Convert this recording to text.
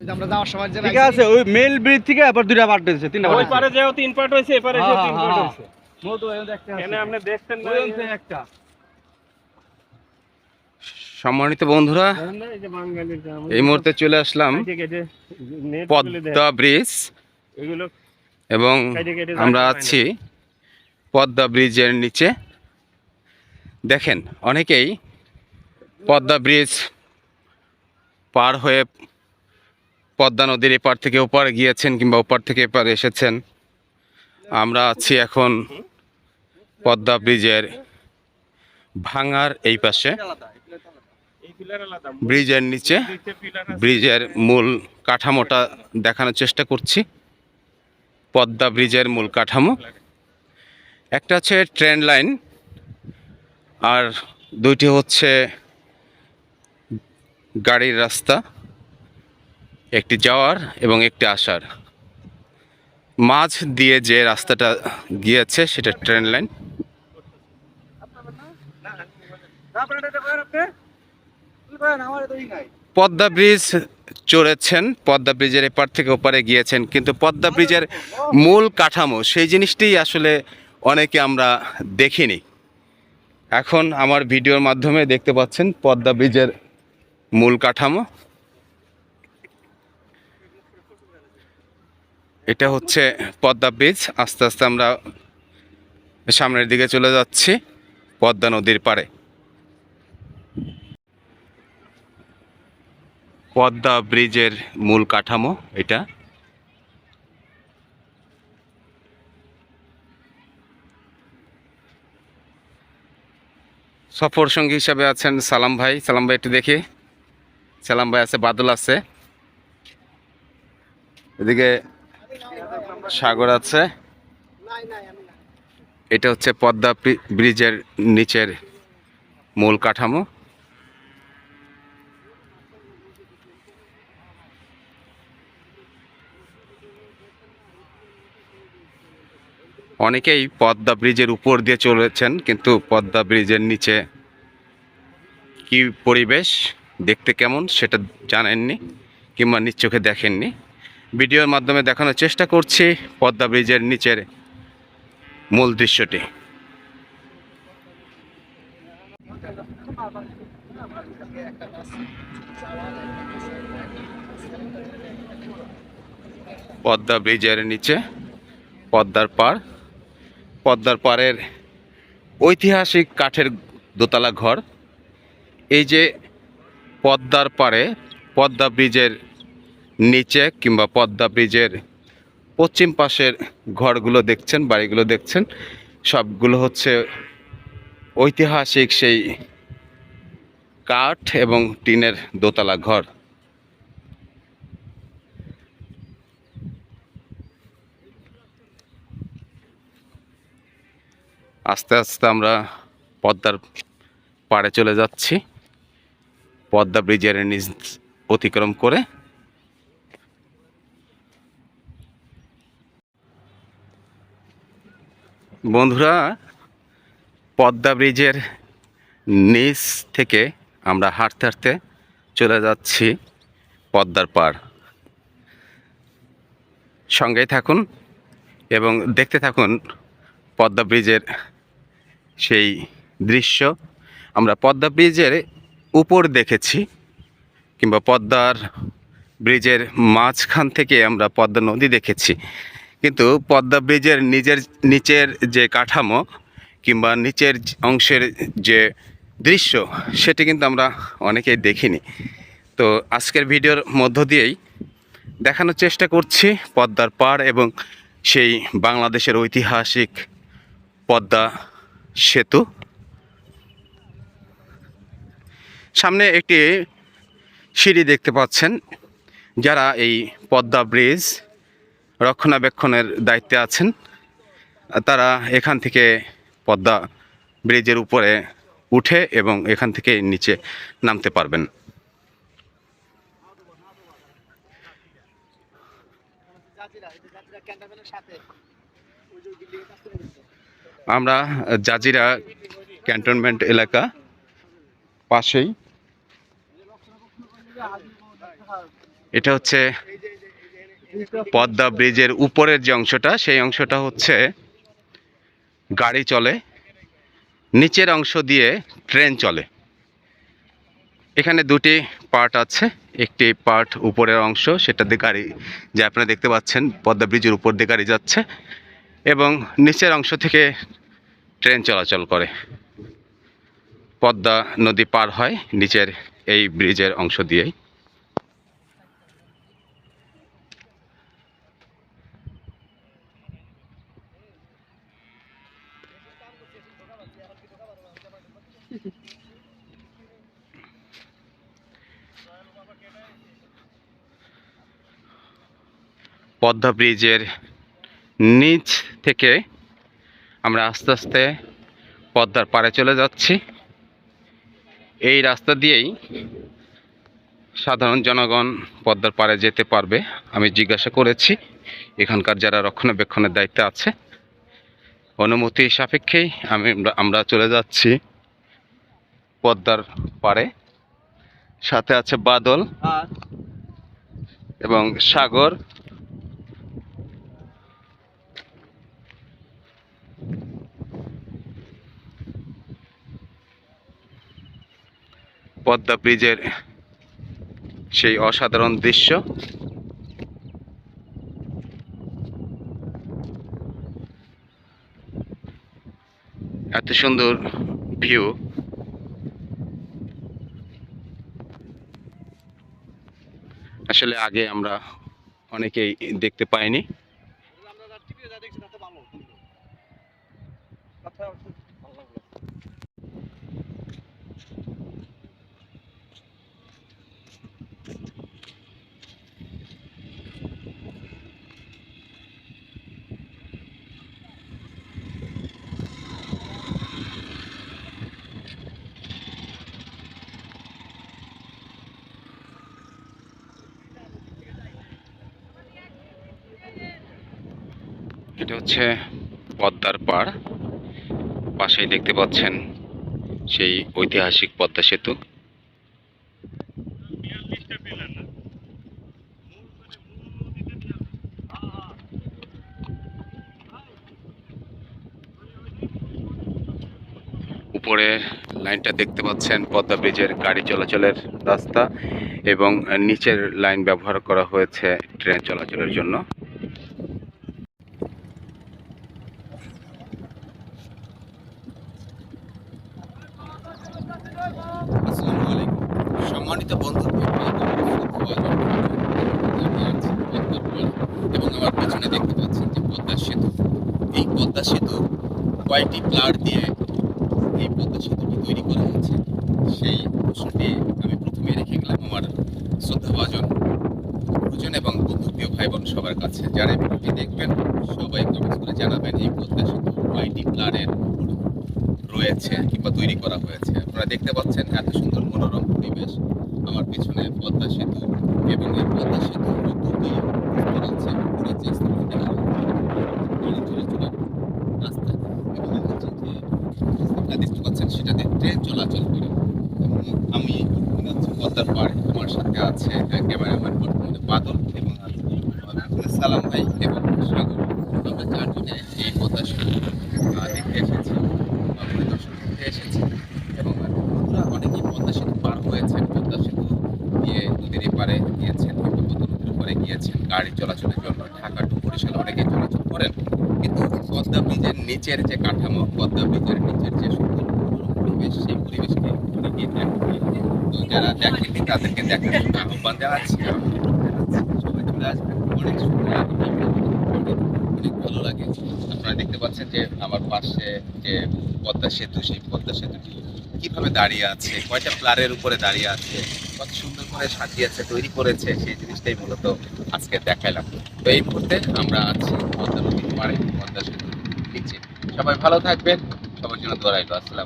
আমরা যাওয়ার সময় যে ঠিক আছে, ওই মেল ব্রিজ থেকে আবার দুইটা পার্ট হয়েছে, তিনটা ওই পার্ট পারে যেও তিন পার্ট হইছে, এপারে যেও তিন পার্ট হইছে। মোটো এই দেখতে আছে, এনে আপনি দেখছেন না, ওই অংশে একটা। সম্মানিত বন্ধুরা, এই যে বাঙালির গ্রাম, এই মুহূর্তে চলে আসলাম কেটে কেটে নেট গুলো দেয়, পদ্মা ব্রিজ এগুলো এবং কেটে কেটে আমরা রাখা হয় না। আছি পদ্মা ব্রিজের নিচে। দেখেন, অনেকেই পদ্মা ব্রিজ পার হয়ে পদ্মা নদীর এপার থেকে ওপার গিয়েছেন কিংবা ওপার থেকে এপার এসেছেন। আমরা আছি এখন পদ্মা ব্রিজের ভাঙার এই পাশে, এই পিলার আলাদা, ব্রিজের নিচে নিচের পিলার আছে। ব্রিজের মূল কাঠামোটা দেখানোর চেষ্টা করছি। পদ্মা ব্রিজের মূল কাঠামো একটা হচ্ছে ট্রেন লাইন, আর দুইটি হচ্ছে গাড়ির রাস্তা, একটি যাওয়ার এবং একটি আসার। মাঝ দিয়ে যে রাস্তাটা গিয়েছে সেটা ট্রেন লাইন। পদ্মা ব্রিজ চড়েছেন, পদ্মা ব্রিজের এপার থেকে ওপারে গিয়েছেন, কিন্তু পদ্মা ব্রিজের মূল কাঠামো সেই জিনিসটি আসলে অনেকে আমরা দেখিনি। এখন আমার ভিডিওর মাধ্যমে দেখতে পাচ্ছেন পদ্মা ব্রিজের মূল কাঠামো। এটা হচ্ছে পদ্মা ব্রিজ। আস্তে আস্তে আমরা সামনের দিকে চলে যাচ্ছি পদ্মা নদীর পাড়ে। পদ্মা ব্রিজের মূল কাঠামো এটা। সফর সঙ্গী হিসাবে আছেন সালাম ভাই। সালাম ভাই একটু দেখি। সালাম ভাই আছে, বাদল আছে, এদিকে সাগর আছে। এটা হচ্ছে পদ্মা ব্রিজের নিচের মূল কাঠামো। অনেকেই পদ্মা ব্রিজের উপর দিয়ে চলেছেন, কিন্তু পদ্মা ব্রিজের নিচে কি পরিবেশ, দেখতে কেমন সেটা জানেননি কিংবা নিজ চোখে দেখেননি। ভিডিওর মাধ্যমে দেখানোর চেষ্টা করছি পদ্মা ব্রিজের নিচের মূল দৃশ্যটি। পদ্মা ব্রিজের নিচে পদ্মার পাড়, পদ্মার পাড়ের ঐতিহাসিক কাঠের দোতলা ঘর। এই যে পদ্মার পাড়ে পদ্মা ব্রিজের নিচে কিংবা পদ্মা ব্রিজের পশ্চিম পাশের ঘরগুলো দেখছেন, বাড়িগুলো দেখছেন, সবগুলো হচ্ছে ঐতিহাসিক সেই কাঠ এবং টিনের দোতলা ঘর। আস্তে আস্তে আমরা পদ্মার পাড়ে চলে যাচ্ছি, পদ্মা ব্রিজের নিচ অতিক্রম করে। বন্ধুরা, পদ্মা ব্রিজের নিচ থেকে আমরা হাঁটতে হাঁটতে চলে যাচ্ছি পদ্মার পাড়। সঙ্গেই থাকুন এবং দেখতে থাকুন পদ্মা ব্রিজের সেই দৃশ্য। আমরা পদ্মা ব্রিজের উপর দেখেছি কিংবা পদ্মার ব্রিজের মাঝখান থেকে আমরা পদ্মা নদী দেখেছি, কিন্তু পদ্মা ব্রিজের নিচের যে কাঠামো কিংবা নিচের অংশের যে দৃশ্য সেটি কিন্তু আমরা অনেকেই দেখিনি। তো আজকের ভিডিওর মধ্য দিয়েই দেখানোর চেষ্টা করছি পদ্মার পাড় এবং সেই বাংলাদেশের ঐতিহাসিক পদ্মা সেতু। সামনে একটি সিঁড়ি দেখতে পাচ্ছেন। যারা এই পদ্মা ব্রিজ রক্ষণাবেক্ষণের দায়িত্বে আছেন তারা এখান থেকে পদ্মা ব্রিজের উপরে উঠে এবং এখান থেকে নিচে নামতে পারবেন। আমরা জাজিরা ক্যান্টনমেন্ট এলাকা পাশেই। এটা হচ্ছে পদ্মা ব্রিজের উপরের যে অংশটা, সেই অংশটা হচ্ছে গাড়ি চলে, নিচের অংশ দিয়ে ট্রেন চলে। এখানে দুটি পার্ট আছে, একটি পার্ট উপরের অংশ, সেটা দিয়ে গাড়ি, যে আপনারা দেখতে পাচ্ছেন পদ্মা ব্রিজের উপর দিয়ে গাড়ি যাচ্ছে, এবং নিচের অংশ থেকে ট্রেন চলাচল করে। পদ্মা নদী পার হয় নিচের এই ব্রিজের অংশ দিয়েই। পদ্মা ব্রিজের নিচ থেকে আমরা আস্তে আস্তে পদ্মার পাড়ে চলে যাচ্ছি। এই রাস্তা দিয়েই সাধারণ জনগণ পদ্মার পাড়ে যেতে পারবে। আমি জিজ্ঞাসা করেছি এখানকার যারা রক্ষণাবেক্ষণের দায়িত্বে আছে, অনুমতি সাপেক্ষেই আমরা চলে যাচ্ছি পদ্মার পাড়ে। সাথে আছে বাদল এবং সাগর। পদ্মা ব্রিজের সেই অসাধারণ দৃশ্য। এত সুন্দর ভিউ আসলে আগে আমরা অনেকেই দেখতে পাইনি। এটা হচ্ছে পদ্মার পাড়, পাশেই দেখতে পাচ্ছেন সেই ঐতিহাসিক পদ্মা সেতু। উপরের লাইনটা দেখতে পাচ্ছেন পদ্মা ব্রিজের গাড়ি চলাচলের রাস্তা, এবং নিচের লাইন ব্যবহার করা হয়েছে ট্রেন চলাচলের জন্য। আসসালামু আলাইকুম সম্মানিত বন্ধু, এবং আমার পেছনে দেখতে পাচ্ছেন যে পদ্মা সেতু। এই পদ্মা সেতু কয়েকটি প্লার দিয়ে এই পদ্মা সেতুটি তৈরি করা হয়েছে, সেই প্রশ্নটি আমি প্রথমে রেখে গেলাম আমার শ্রদ্ধাভাজন গুরুজন এবং বন্ধুপ্রিয় ভাই বোন সবার কাছে। যারা এই ভিডিওটি দেখবেন সবাই কমেন্টস করে জানাবেন এই পদ্মা সেতু কয়টি প্লারের রয়েছে কিংবা তৈরি করা হয়েছে। আপনারা দেখতে পাচ্ছেন এত সুন্দর মনোরম পরিবেশ, আমার পিছনে পদ্মা সেতু, এবং এই পদ্মা সেতু দুটি আছে উপরে যে স্থলটি গাড়ি চলাচলের রাস্তা, এবং হচ্ছে যে রাস্তাটা দেখতে পাচ্ছেন সেটাতে ট্রেন চলাচল করে। এবং আমি যাচ্ছি পদ্মার পাড়ে, আমার সাথে আছে ক্যামেরাম্যান বর্তমানে বাদল, এবং সালাম ভাই এবং সাগর। আমরা চারজনে এই পদ্মা সেতু দেখতে এসেছি, পরিদর্শন করতে এসেছি, এবং বন্ধুরা অনেকেই পদ্মা সেতু পার হয়েছেন, পদ্মা সেতু দিয়ে নদীর এপারে গিয়েছেন, পদ্মা নদীর উপরে গিয়েছেন গাড়ি চলাচলের জন্য। ঢাকা টু বরিশাল অনেকেই চলাচল করেন, কিন্তু পদ্মা ব্রিজের নিচের যে কাঠামো, পদ্মা ব্রিজের নিচের যে সুন্দর পরিবেশ, সেই পরিবেশকে অনেকেই দেখেনি। তো যারা দেখেনি তাদেরকে দেখার জন্য আহ্বান জানাচ্ছি, সবাই চলে আসবেন। অনেক সুন্দর লাগে, অনেক ভালো লাগে। আপনারা দেখতে পাচ্ছেন যে আমার পাশে যে পদ্মা সেতু, সেই পদ্মা সেতুটি কিভাবে দাঁড়িয়ে আছে, কয়টা প্লারের উপরে দাঁড়িয়ে আছে, কত সুন্দর করে সাজিয়েছে, তৈরি করেছে, সেই জিনিসটাই মূলত আজকে দেখাইলাম। তো এই মুহূর্তে আমরা আছি পদ্মা নদীর পাড়ে, পদ্মা সেতুর নিচে। সবাই ভালো থাকবেন, সবার জন্য দোয়া রইল। আসসালাম।